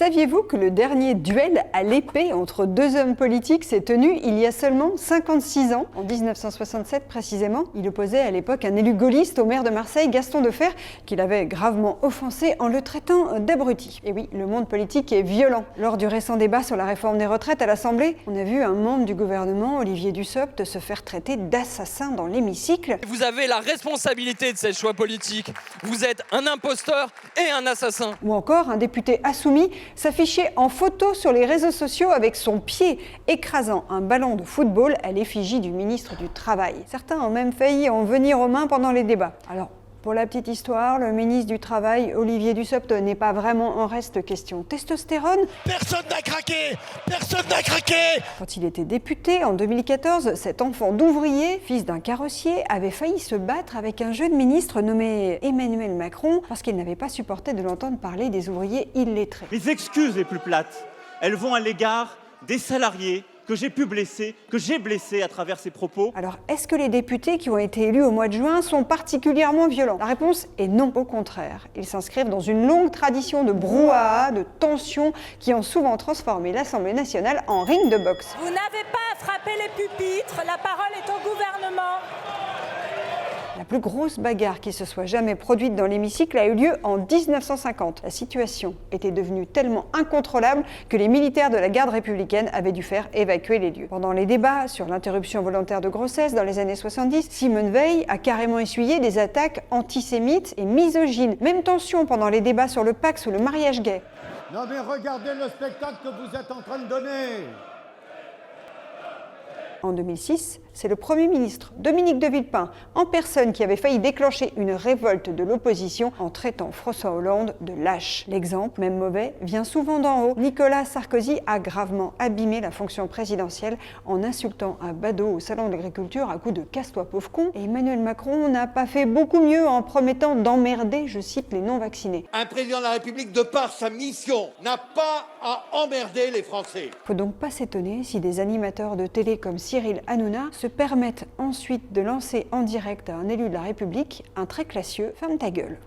Saviez-vous que le dernier duel à l'épée entre deux hommes politiques s'est tenu il y a seulement 56 ans, en 1967 précisément? Il opposait à l'époque un élu gaulliste au maire de Marseille, Gaston Defferre, qu'il avait gravement offensé en le traitant d'abruti. Et oui, le monde politique est violent. Lors du récent débat sur la réforme des retraites à l'Assemblée, on a vu un membre du gouvernement, Olivier Dussopt, se faire traiter d'assassin dans l'hémicycle. Vous avez la responsabilité de ces choix politiques. Vous êtes un imposteur et un assassin. Ou encore un député insoumis s'affichait en photo sur les réseaux sociaux avec son pied écrasant un ballon de football à l'effigie du ministre du Travail. Certains ont même failli en venir aux mains pendant les débats. Alors, pour la petite histoire, le ministre du Travail, Olivier Dussopt, n'est pas vraiment en reste question testostérone. Personne n'a craqué! Personne n'a craqué! Quand il était député, en 2014, cet enfant d'ouvrier, fils d'un carrossier, avait failli se battre avec un jeune ministre nommé Emmanuel Macron parce qu'il n'avait pas supporté de l'entendre parler des ouvriers illettrés. Les excuses les plus plates, elles vont à l'égard des salariés que j'ai pu blesser, que j'ai blessés à travers ces propos. Alors, est-ce que les députés qui ont été élus au mois de juin sont particulièrement violents? La réponse est non, au contraire. Ils s'inscrivent dans une longue tradition de brouhaha, de tensions qui ont souvent transformé l'Assemblée nationale en ring de boxe. Vous n'avez pas à frapper les pupitres, la parole est au gouvernement. La plus grosse bagarre qui se soit jamais produite dans l'hémicycle a eu lieu en 1950. La situation était devenue tellement incontrôlable que les militaires de la garde républicaine avaient dû faire évacuer les lieux. Pendant les débats sur l'interruption volontaire de grossesse dans les années 70, Simone Veil a carrément essuyé des attaques antisémites et misogynes. Même tension pendant les débats sur le Pacs ou le mariage gay. Non mais regardez le spectacle que vous êtes en train de donner! En 2006, c'est le Premier ministre, Dominique de Villepin, en personne qui avait failli déclencher une révolte de l'opposition en traitant François Hollande de lâche. L'exemple, même mauvais, vient souvent d'en haut. Nicolas Sarkozy a gravement abîmé la fonction présidentielle en insultant un badaud au salon de l'agriculture à coups de « casse-toi pauvre con ». Et Emmanuel Macron n'a pas fait beaucoup mieux en promettant d'emmerder, je cite, les non-vaccinés. Un président de la République, de par sa mission, n'a pas à emmerder les Français. Faut donc pas s'étonner si des animateurs de télé comme Cyril Hanouna se permettent ensuite de lancer en direct à un élu de la République un très classieux « ferme ta gueule ».